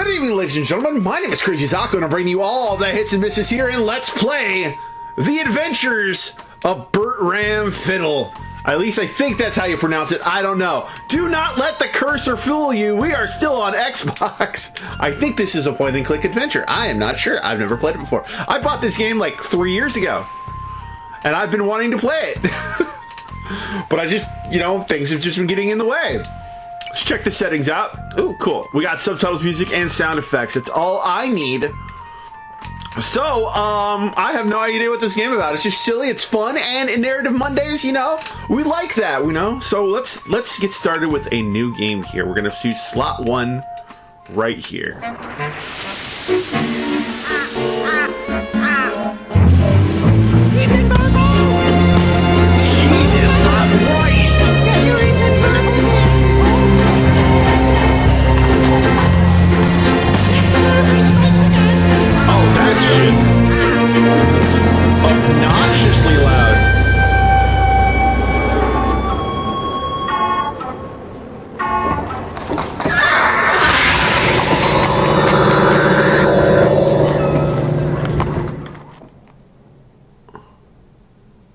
Good evening, ladies and gentlemen. My name is CrazyZaku, and I'm bringing you all the hits and misses here in Let's Play The Adventures of Bertram Fiddle. At least I think that's how you pronounce it. I don't know. Do not let the cursor fool you. We are still on Xbox. I think this is a point-and-click adventure. I am not sure. I've never played it before. I bought this game like 3 years ago, and I've been wanting to play it. But I just, you know, things have just been getting in the way. Let's check the settings out. Ooh, cool. We got subtitles, music, and sound effects. It's all I need. So, I have no idea what this game is about. It's just silly, it's fun, and in Narrative Mondays, you know, we like that, you know? So let's get started with a new game here. We're gonna choose slot 1 right here. Jesus Christ! Oh, that's just obnoxiously loud.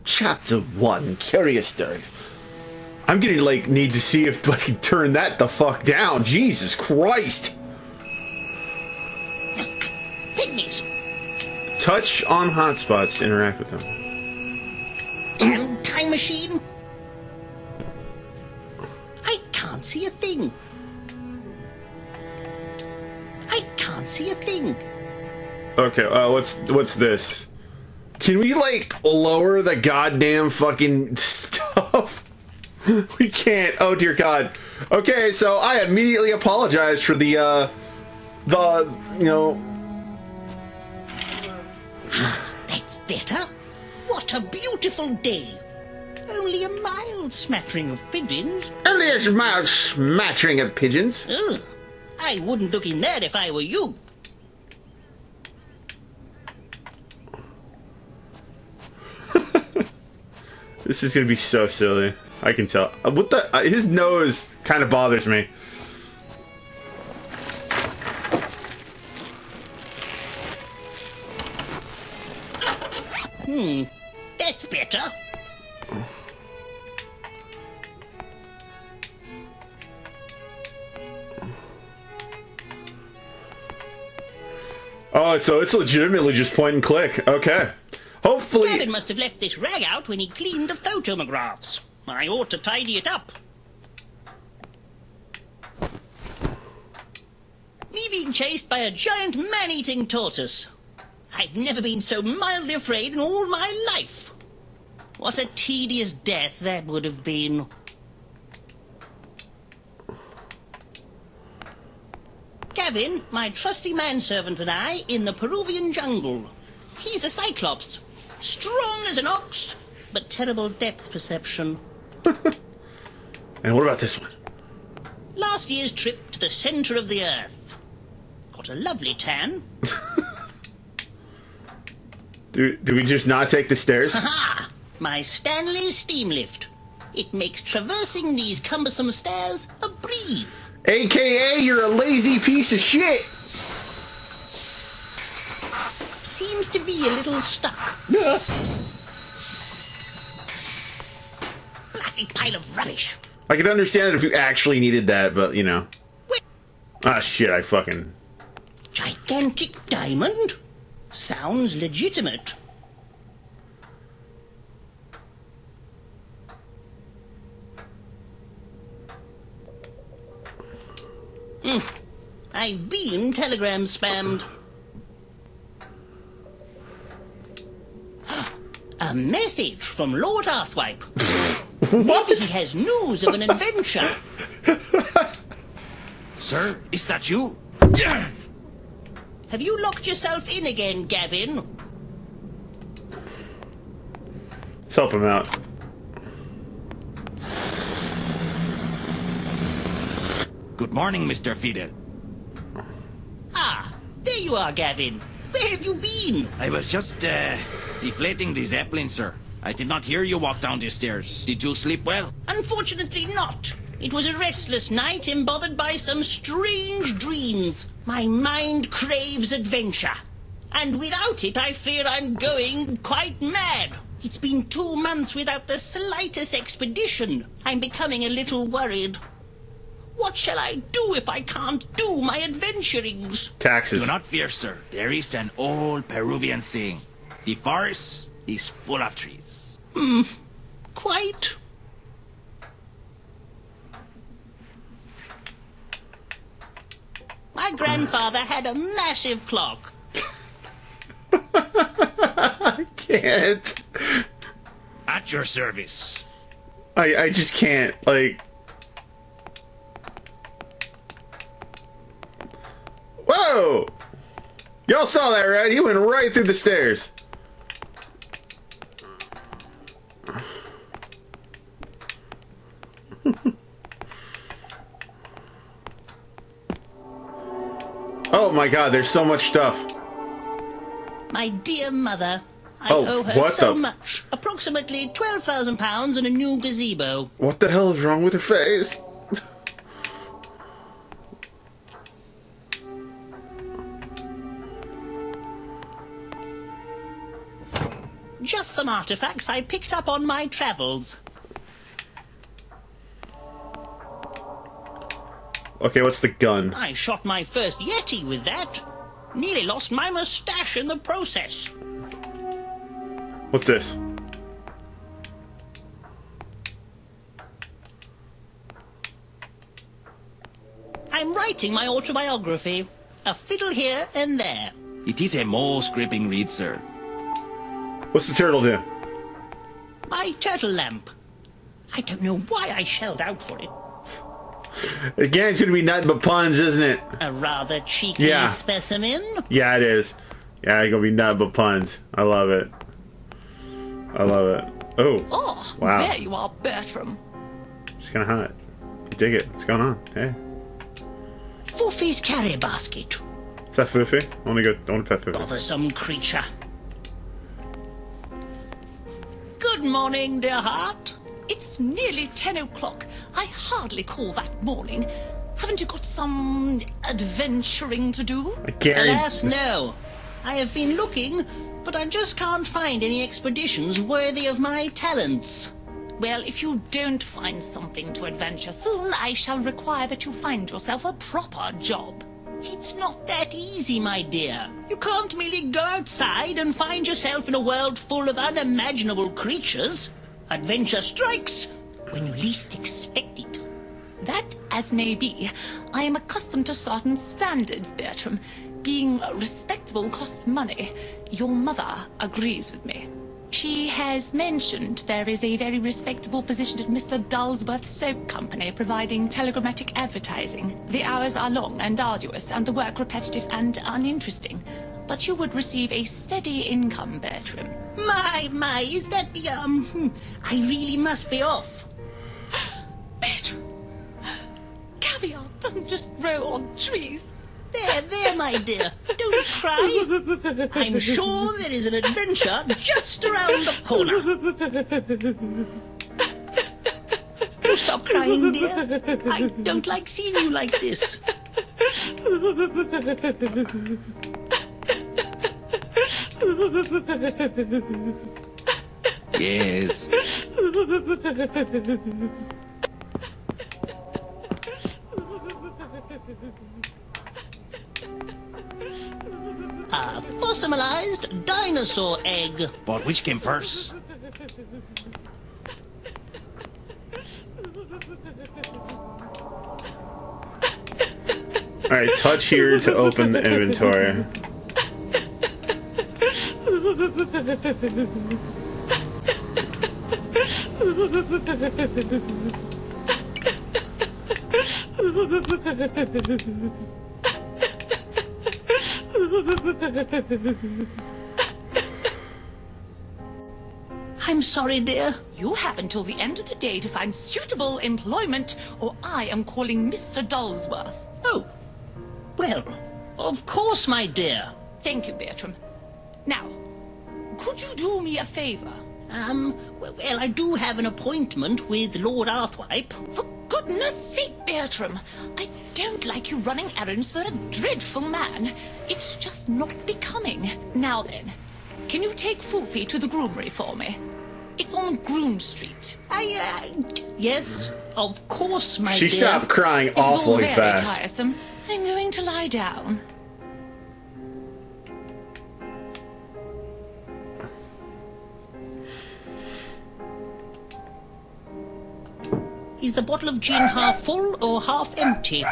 Chapter 1, Curious Stories. I'm gonna, like, need to see if I can turn that the fuck down. Jesus Christ! Pygmies! Touch on hotspots to interact with them. Damn time machine! I can't see a thing. I can't see a thing. Okay, what's this? Can we, like, lower the goddamn fucking stuff? We can't. Oh, dear God. Okay, so I immediately apologize for the, you know... That's better. What a beautiful day. Only a mild smattering of pigeons. Only a mild smattering of pigeons. Ugh. I wouldn't look in there if I were you. This is gonna be so silly. I can tell. What the? His nose kind of bothers me. That's better. Oh, so it's legitimately just point and click. Okay. Hopefully... Gavin must have left this rag out when he cleaned the photomographs. I ought to tidy it up. Me being chased by a giant man-eating tortoise. I've never been so mildly afraid in all my life. What a tedious death that would have been. Gavin, my trusty manservant, and I in the Peruvian jungle. He's a cyclops. Strong as an ox, but terrible depth perception. And what about this one? Last year's trip to the center of the earth. Got a lovely tan. Do we just not take the stairs? Ha! My Stanley steam lift. It makes traversing these cumbersome stairs a breeze. AKA, you're a lazy piece of shit. Seems to be a little stuck. Plastic pile of rubbish. I could understand it if you actually needed that, but, you know. Wait. Ah, shit, I fucking... Gigantic diamond? Sounds legitimate. I've been telegram spammed. A message from Lord Arthwipe. What? Maybe he has news of an adventure. Sir, is that you? Have you locked yourself in again, Gavin? Let's help him out. Good morning, Mr. Fiddle. Ah, there you are, Gavin. Where have you been? I was just, deflating the Zeppelin, sir. I did not hear you walk down the stairs. Did you sleep well? Unfortunately not. It was a restless night, embothered by some strange dreams. My mind craves adventure. And without it, I fear I'm going quite mad. It's been 2 months without the slightest expedition. I'm becoming a little worried. What shall I do if I can't do my adventurings? Taxes. Do not fear, sir. There is an old Peruvian saying. The forest is full of trees. Quite. My grandfather had a massive clock. I can't. At your service. I just can't. Like. Whoa! Y'all saw that, right? He went right through the stairs. Oh my god, there's so much stuff. My dear mother, I Oh, owe her what so the- much. Approximately £12,000 and a new gazebo. What the hell is wrong with her face? Just some artifacts I picked up on my travels. Okay, what's the gun? I shot my first Yeti with that. Nearly lost my moustache in the process. What's this? I'm writing my autobiography. A fiddle here and there. It is a most gripping read, sir. What's the turtle do? My turtle lamp. I don't know why I shelled out for it. Again, it's gonna be nothing but puns, isn't it? A rather cheeky Yeah. specimen. Yeah, it is. Yeah, it's gonna be nothing but puns. I love it. I love it. Oh, Oh, wow. there you are, Bertram. It's kind of hot. I dig it. What's going on? Hey, Foofy's carry basket. is that Foofy? I want to pet Foofy. Bothersome creature. Good morning, dear heart. It's nearly 10 o'clock. I hardly call that morning. Haven't you got some adventuring to do? I can't. Alas, no. I have been looking, but I just can't find any expeditions worthy of my talents. Well, if you don't find something to adventure soon, I shall require that you find yourself a proper job. It's not that easy, my dear. You can't merely go outside and find yourself in a world full of unimaginable creatures. Adventure strikes when you least expect it. That as may be, I am accustomed to certain standards, Bertram. Being respectable costs money. Your mother agrees with me. She has mentioned there is a very respectable position at Mr. Dullsworth's soap company providing telegrammatic advertising. The hours are long and arduous, and the work repetitive and uninteresting. But you would receive a steady income, Bertram. My, is that the, I really must be off. Bertram! Caviar doesn't just grow on trees. There, my dear. Don't cry. I'm sure there is an adventure just around the corner. Do stop crying, dear. I don't like seeing you like this. Yes. A fossilized dinosaur egg. But which came first? All right, touch here to open the inventory. I'm sorry, dear. You have until the end of the day to find suitable employment, or I am calling Mr. Dullsworth. Oh, well, of course, my dear. Thank you, Bertram. Now, could you do me a favor? Well, I do have an appointment with Lord Arthwipe. For goodness sake, Bertram, I don't like you running errands for a dreadful man. It's just not becoming. Now then, can you take Foofy to the groomery for me? It's on Groom Street. Yes, of course, my dear. She stopped crying This is all awfully very fast. tiresome. I'm going to lie down. Is the bottle of gin half full or half empty?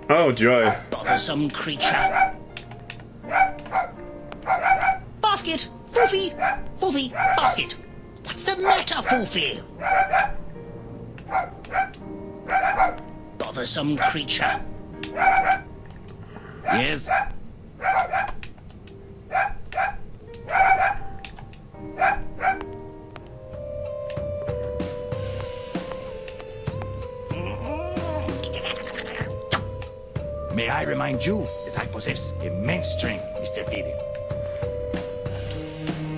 Oh, joy. Bothersome creature. Basket! Foofy! Foofy! Basket! What's the matter, Foofy? Bothersome creature. Yes? May I remind you that I possess immense strength, Mr. Fiddle.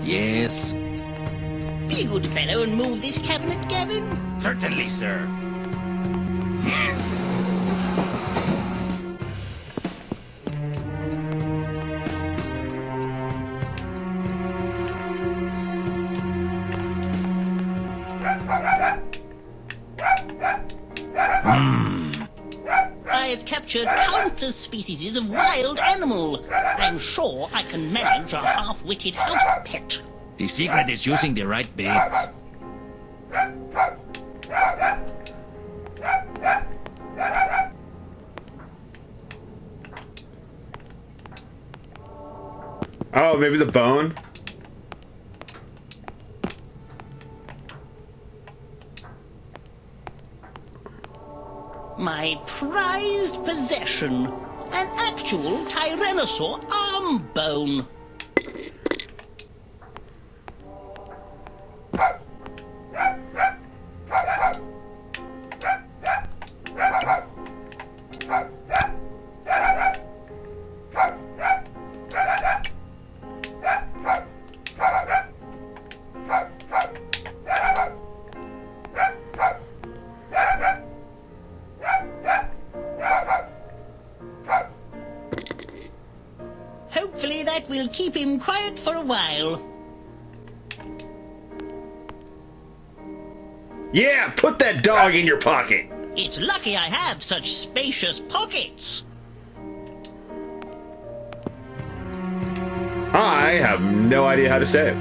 Yes? Be a good fellow and move this cabinet, Gavin. Certainly, sir. I have captured countless species of wild animal. I'm sure I can manage a half-witted house pet. The secret is using the right bait. Oh, maybe the bone? My prized possession. An actual tyrannosaur arm bone. Hopefully that will keep him quiet for a while. Yeah, put that dog in your pocket. It's lucky I have such spacious pockets. I have no idea how to save.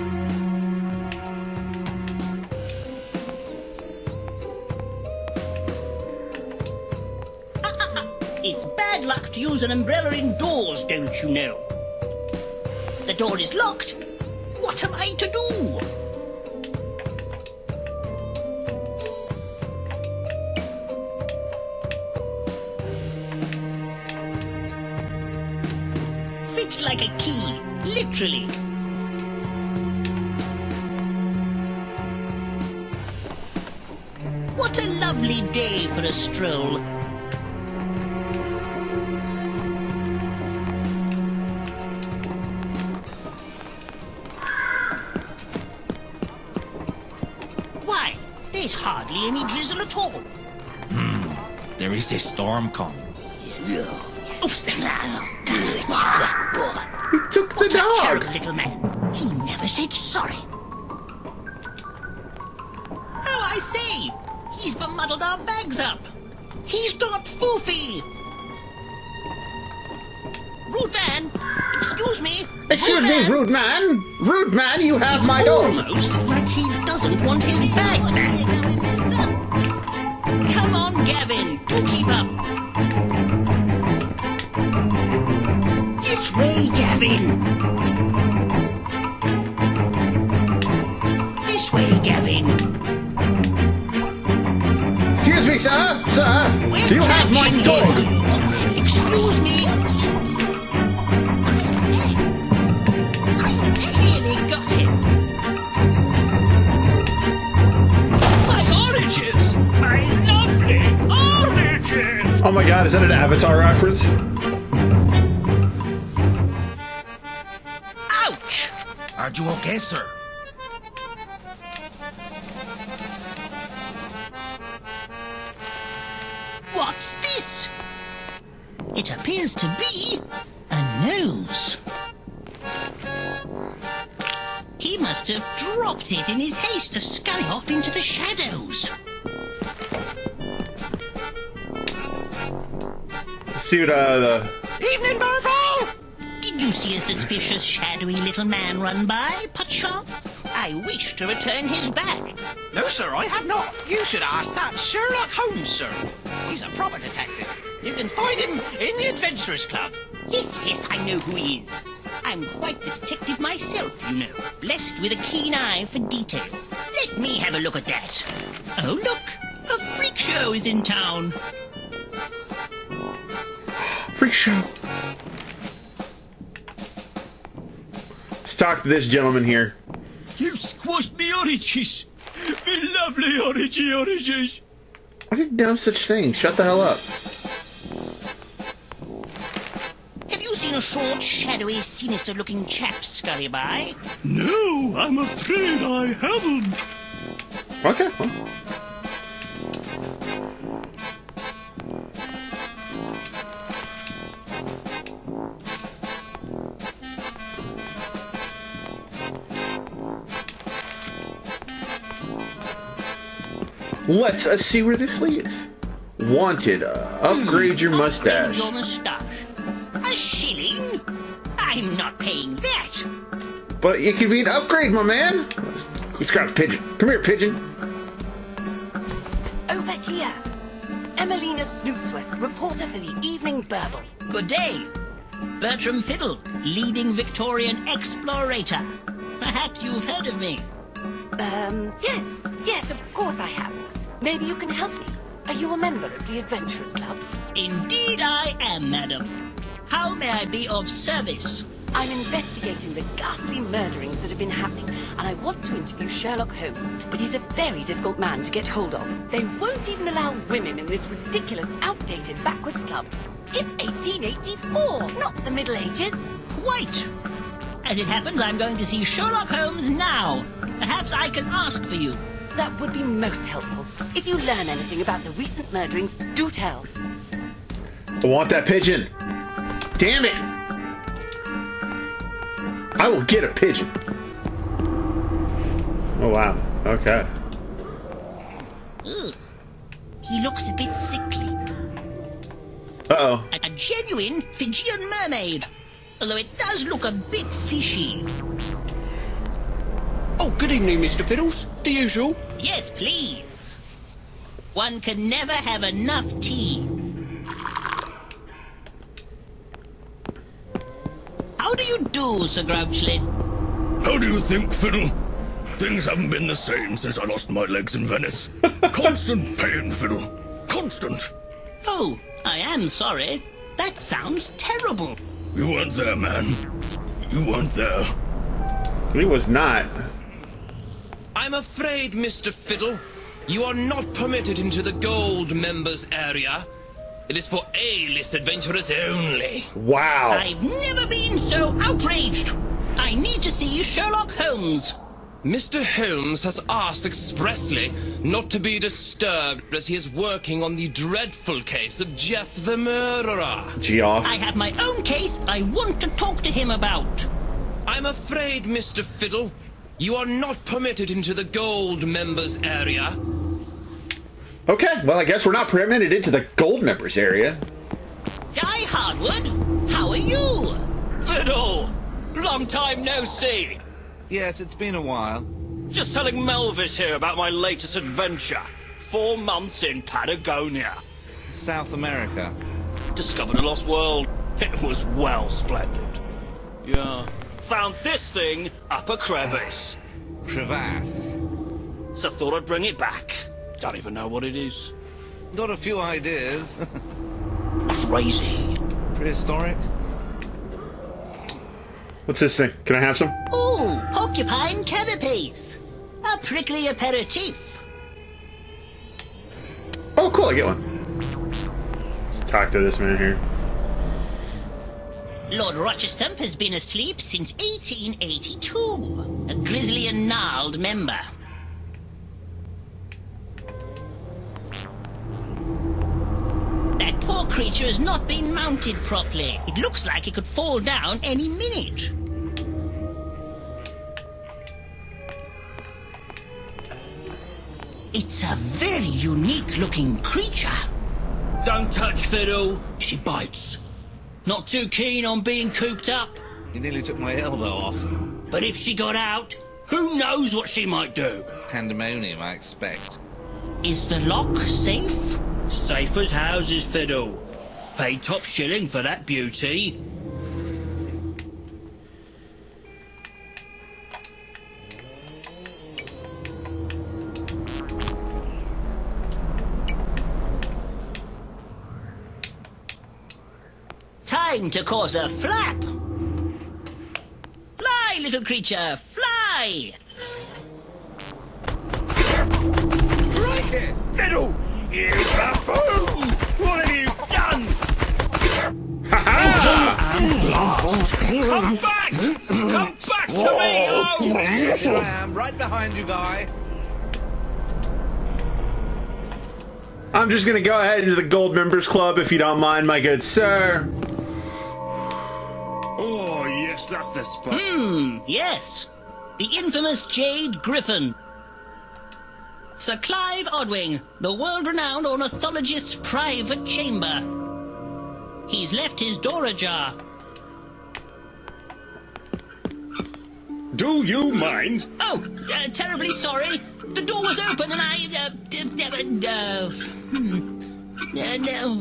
It's bad luck to use an umbrella indoors, don't you know? The door is locked. What am I to do? Fits like a key, literally. What a lovely day for a stroll. Why, there's hardly any drizzle at all. There is a storm coming. He took the What a dog. terrible little man. He never said sorry. Oh, I see. He's bemuddled our bags up. He's got Foofy. Rude man. Excuse me. Excuse me, rude man. Rude man, you have my dog. Almost like he doesn't want his bag back. Come on, Gavin. Do keep up. This way, Gavin. This way, Gavin. Excuse me, sir. Sir, We're you have my catching dog. him. Excuse me. Nearly got him. My oranges! My lovely oranges! Oh my god, is that an Avatar reference? Ouch! Are you okay, sir? appears to be a nose. He must have dropped it in his haste to scurry off into the shadows. Let's see what the Evening, Burble! Did you see a suspicious, shadowy little man run by, perchance? I wish to return his bag. No, sir, I have not. You should ask that Sherlock Holmes, sir. He's a proper detective. You can find him in the Adventurers Club. Yes, I know who he is. I'm quite the detective myself, you know, blessed with a keen eye for detail. Let me have a look at that. Oh, look, a freak show is in town. freak show. Let's talk to this gentleman here. You've squashed me oranges. Me lovely oranges. I didn't know such thing. Shut the hell up. Have you seen a short, shadowy, sinister-looking chap scurry by? No, I'm afraid I haven't. Okay. Well. Let's see where this leads. Wanted, upgrade your mustache. Your mustache. A shilling? I'm not paying that. But it could be an upgrade, my man. Let's grab a pigeon. Come here, pigeon. Over here. Emelina Snoopsworth, reporter for the Evening Burble. Good day. Bertram Fiddle, leading Victorian explorator. Perhaps you've heard of me. Yes, of course I have. Maybe you can help me. Are you a member of the Adventurers Club? Indeed I am, madam. How may I be of service? I'm investigating the ghastly murderings that have been happening, and I want to interview Sherlock Holmes, but he's a very difficult man to get hold of. They won't even allow women in this ridiculous, outdated, backwards club. It's 1884, not the Middle Ages. Quite. As it happens, I'm going to see Sherlock Holmes now. Perhaps I can ask for you. That would be most helpful. If you learn anything about the recent murderings, do tell. I want that pigeon. Damn it. I will get a pigeon. Oh, wow. Okay. Ugh. He looks a bit sickly. Uh-oh. A genuine Fijian mermaid. Although it does look a bit fishy. Oh, good evening, Mr. Fiddles. The usual. Yes, please. One can never have enough tea. How do you do, Sir Grouchlet? How do you think, Fiddle? Things haven't been the same since I lost my legs in Venice. Constant pain, Fiddle. Constant. Oh, I am sorry. That sounds terrible. You weren't there, man. You weren't there. He was not. I'm afraid, Mr. Fiddle, you are not permitted into the gold members area. It is for A-list adventurers only. Wow. I've never been so outraged. I need to see Sherlock Holmes. Mr. Holmes has asked expressly not to be disturbed as he is working on the dreadful case of Jeff the Murderer. Geoff. I have my own case I want to talk to him about. I'm afraid, Mr. Fiddle, you are not permitted into the gold members area. Okay, well, I guess we're not permitted into the gold members area. Guy Hardwood, how are you? Fiddle! Long time no see. Yes, it's been a while. Just telling Melvis here about my latest adventure. 4 months in Patagonia. South America. Discovered a lost world. It was well splendid. Yeah. Found this thing up a crevice. Crevasse. So thought I'd bring it back. Don't even know what it is. Got a few ideas. Crazy. Prehistoric. What's this thing? Can I have some? Ooh, porcupine canopies. A prickly aperitif. Oh, cool, I get one. Let's talk to this man here. Lord Rochester has been asleep since 1882. A grisly and gnarled member. That That poor creature has not been mounted properly. It looks like it could fall down any minute. It's a very unique-looking creature. Don't touch Fiddle. She bites. Not too keen on being cooped up. You nearly took my elbow off. But if she got out, who knows what she might do? Pandemonium, I expect. Is the lock safe? Safe as houses, Fiddle. Pay top shilling for that beauty. Time to cause a flap. Fly, little creature, fly! Crikey! Fiddle! You buffoon! What have you done? Come back! Come back to me! Oh! Here I am, right behind you, Guy. I'm just gonna go ahead into the Gold Members Club if you don't mind, my good sir. Oh, yes, that's the spot. Yes. The infamous Jade Griffin. Sir Clive Odwing, the world-renowned ornithologist's private chamber. He's left his door ajar. Do you mind? Oh, terribly sorry. The door was open and no.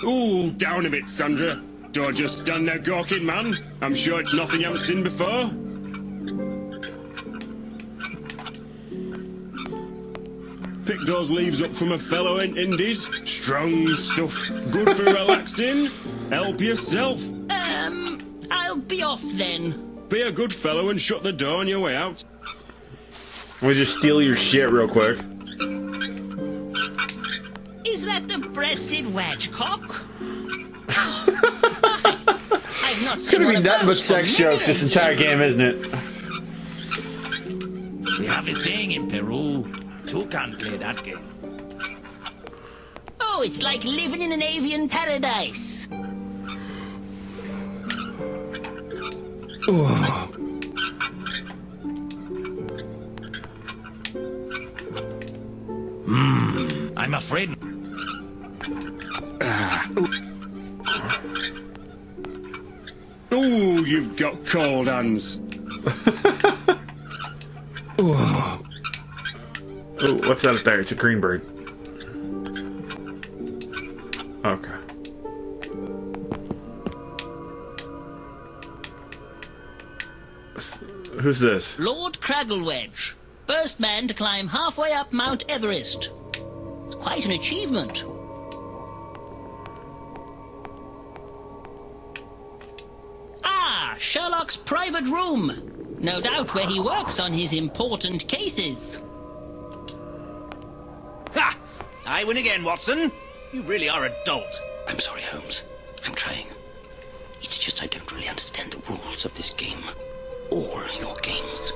Ooh, down a bit, Sandra. Don't just stand there gawking, man. I'm sure it's nothing you haven't seen before. Pick those leaves up from a fellow in Indies. Strong stuff. Good for relaxing. Help yourself. I'll be off then. Be a good fellow and shut the door on your way out. Let me just steal your shit real quick. Is that the breasted wedgecock? I've not It's gonna be nothing but sex jokes this entire game, isn't it? We have a saying in Peru. Two can't play that game. Oh, it's like living in an avian paradise. I'm afraid. Ooh, you've got cold hands. Oh, what's that up there? It's a green bird. Okay. Who's this? Lord Cragglewedge, first man to climb halfway up Mount Everest. It's quite an achievement. Ah, Sherlock's private room. No doubt where he works on his important cases. Ha! I win again, Watson. You really are a dolt. I'm sorry, Holmes. I'm trying. It's just I don't really understand the rules of this game. All your games.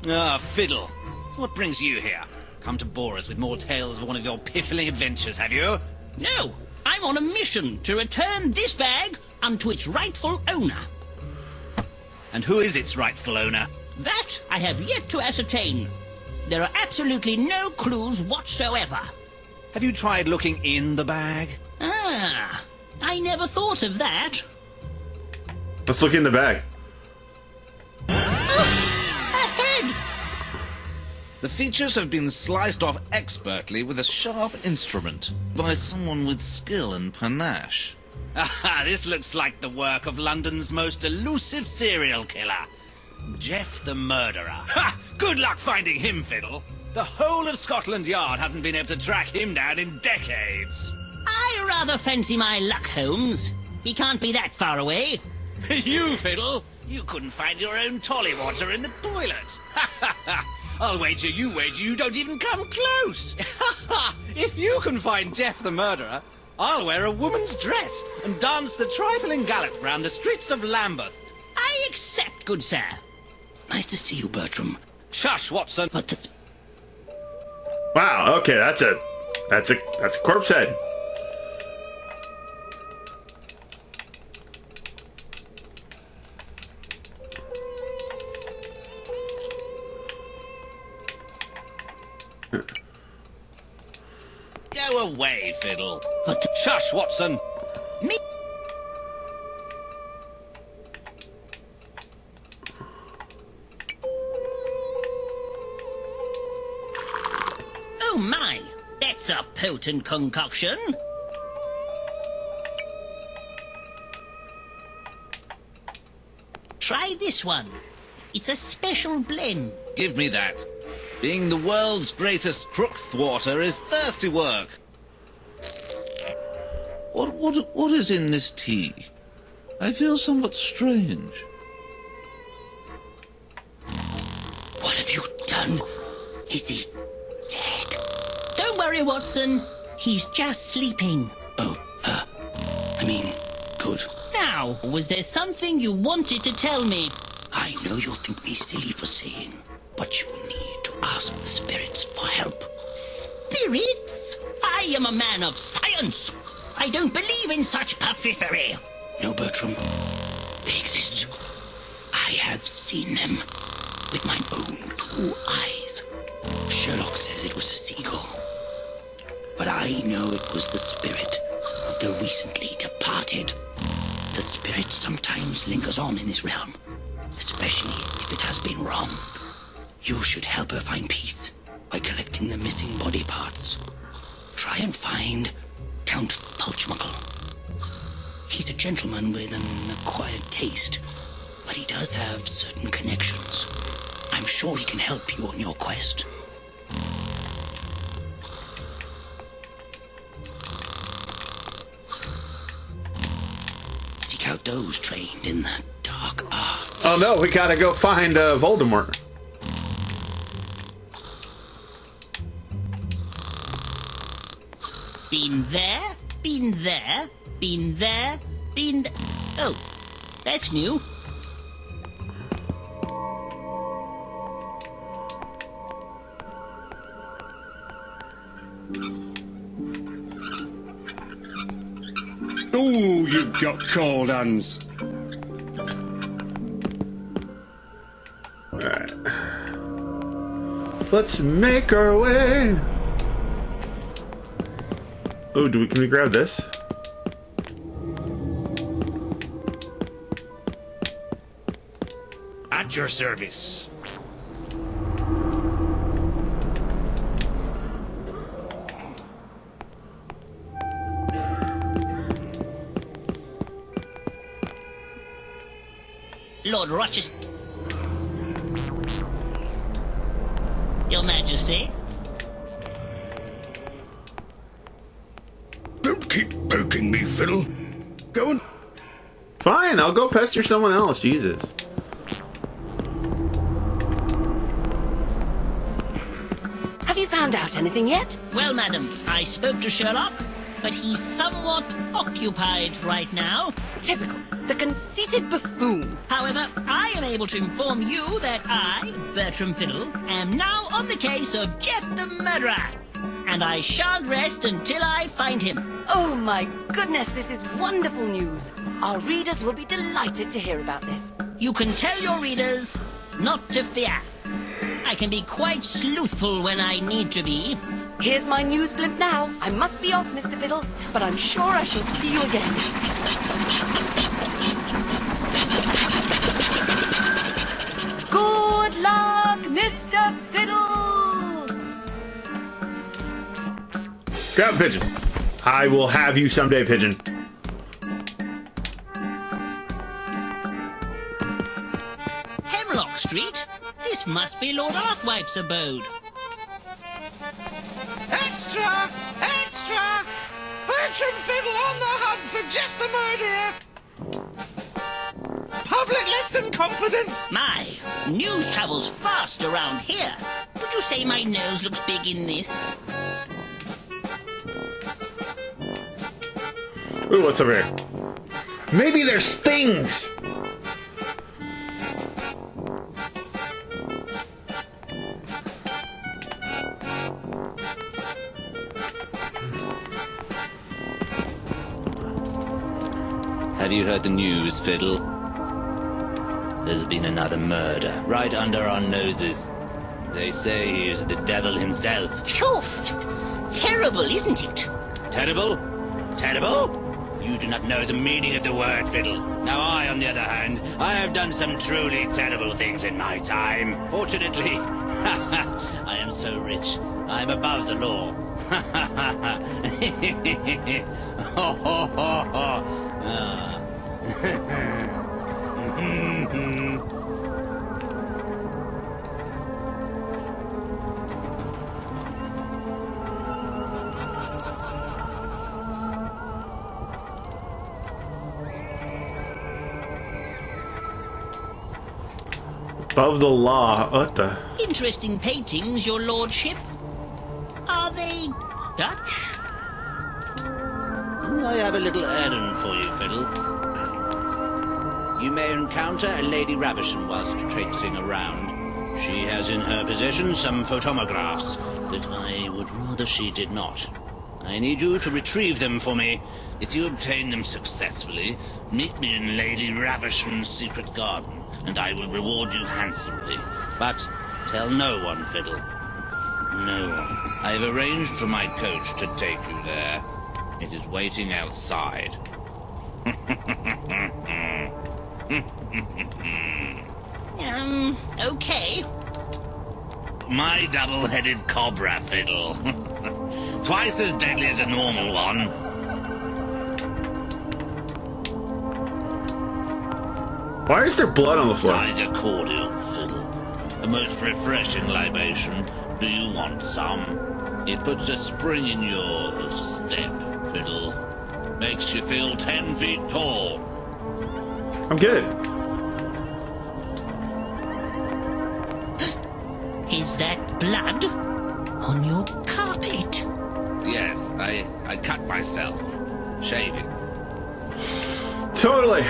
Ah, Fiddle. What brings you here? Come to bore us with more tales of one of your piffling adventures, have you? No, I'm on a mission to return this bag unto its rightful owner. And who is its rightful owner? That I have yet to ascertain. There are absolutely no clues whatsoever. Have you tried looking in the bag? Ah, I never thought of that. Let's look in the bag. A head! The features have been sliced off expertly with a sharp instrument by someone with skill and panache. Aha, this looks like the work of London's most elusive serial killer, Jeff the Murderer. Ha! Good luck finding him, Fiddle. The whole of Scotland Yard hasn't been able to track him down in decades. I rather fancy my luck, Holmes. He can't be that far away. You, Fiddle, you couldn't find your own tollywater in the toilet. I'll wager you don't even come close. If you can find Jeff the Murderer, I'll wear a woman's dress and dance the trifling gallop round the streets of Lambeth. I accept good sir. Nice to see you, Bertram. Shush, Watson. But the Wow. Okay, that's a corpse head. Go away, Fiddle. But the Shush, Watson. Me? Oh my, that's a potent concoction. Try this one. It's a special blend. Give me that. Being the world's greatest crook thwarter is thirsty work. What is in this tea? I feel somewhat strange. what have you done? Is he dead? Don't worry, Watson. He's just sleeping. Oh, I mean, good. Now, was there something you wanted to tell me? I know you'll think me silly for saying, but you need to ask the spirits for help. Spirits? I am a man of science. I don't believe in such puffery. No, Bertram, they exist. I have seen them with my own 2 eyes. Sherlock says it was a seagull, but I know it was the spirit of the recently departed. The spirit sometimes lingers on in this realm, especially if it has been wronged. You should help her find peace by collecting the missing body parts. Try and find Count Pulchmuckle. He's a gentleman with an acquired taste, but he does have certain connections. I'm sure he can help you on your quest. Seek out those trained in the dark arts. Oh no, we gotta go find Voldemort. Been there, been there, been there, been th- Oh, that's new. Ooh, you've got cold hands. Alright. Let's make our way. Oh, can we grab this? At your service. Lord Rochester. Your Majesty. Don't keep poking me, Fiddle. Go and... Fine, I'll go pester someone else. Jesus. Have you found out anything yet? Well, madam, I spoke to Sherlock, but he's somewhat occupied right now. Typical. The conceited buffoon. However, I am able to inform you that I, Bertram Fiddle, am now on the case of Jeff the Murderer. And I shan't rest until I find him. Oh my goodness, this is wonderful news. Our readers will be delighted to hear about this. You can tell your readers not to fear. I can be quite sleuthful when I need to be. Here's my news blimp now. I must be off, Mr. Fiddle, but I'm sure I shall see you again. Good luck, Mr. Fiddle! Grab Pigeon. I will have you someday, Pigeon. Hemlock Street? This must be Lord Arthwipe's abode. Extra! Extra! Bertram Fiddle on the hunt for Jeff the Murderer! Public less than confident! My, news travels fast around here. Would you say my nose looks big in this? Ooh, what's over here? Maybe there's things! Have you heard the news, Fiddle? There's been another murder, right under our noses. They say he is the devil himself. Phew, terrible, isn't it? Terrible? Terrible? You do not know the meaning of the word, Fiddle. Now I, on the other hand, I have done some truly terrible things in my time. Fortunately, I am so rich, I am above the law. Ho, ho, ho, ho. Above the law. What the? Interesting paintings, your lordship. Are they Dutch? I have a little errand for you, Fiddle. You may encounter a Lady Ravisham whilst traipsing around. She has in her possession some photomographs that I would rather she did not. I need you to retrieve them for me. If you obtain them successfully, meet me in Lady Ravisham's secret garden, and I will reward you handsomely. But tell no one, Fiddle. No one. I have arranged for my coach to take you there. It is waiting outside. Okay. My double-headed cobra, Fiddle. Twice as deadly as a normal one. Why is there blood on the floor? Tiger cordial, Fiddle. The most refreshing libation. Do you want some? It puts a spring in your step, Fiddle. Makes you feel 10 feet tall. I'm good. Is that blood on your carpet? Yes, I cut myself. Shaving. Totally.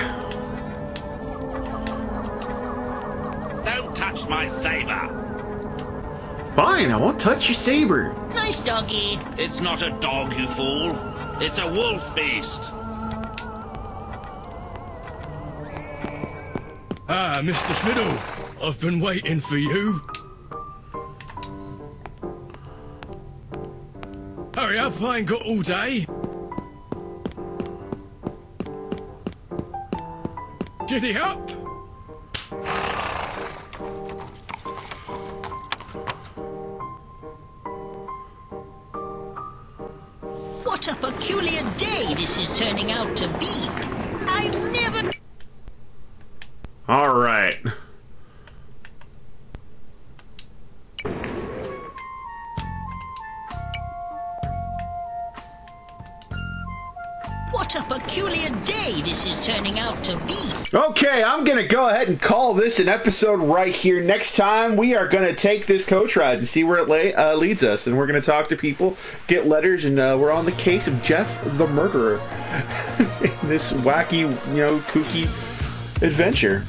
Don't touch my saber. Fine, I won't touch your saber. Nice doggy. It's not a dog, you fool. It's a wolf beast. Ah, Mr. Fiddle, I've been waiting for you. Hurry up, I ain't got all day. Giddy up! What a peculiar day this is turning out to be. I've never... All right. What a peculiar day this is turning out to be. Okay, I'm going to go ahead and call this an episode right here. Next time, we are going to take this coach ride and see where it leads us. And we're going to talk to people, get letters, and we're on the case of Jeff the Murderer. In this wacky, kooky adventure.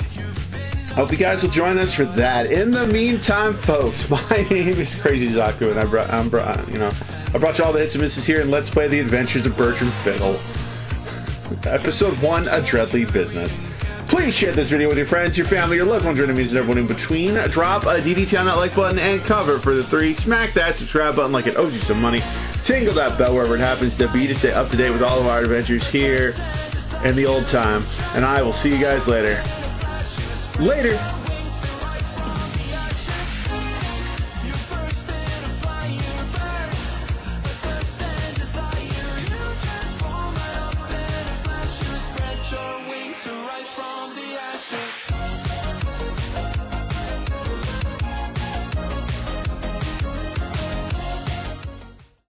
Hope you guys will join us for that. In the meantime, folks, my name is CrazyZaku, and I brought you all the hits and misses here, and let's play the adventures of Bertram Fiddle. Episode 1, A Dreadly Business. Please share this video with your friends, your family, your loved ones, your enemies, and everyone in between. Drop a DDT on that like button and cover for the 3. Smack that subscribe button like it owes you some money. Tingle that bell wherever it happens to be to stay up to date with all of our adventures here in the old time. And I will see you guys later. Later! Your wings to rise from the ashes.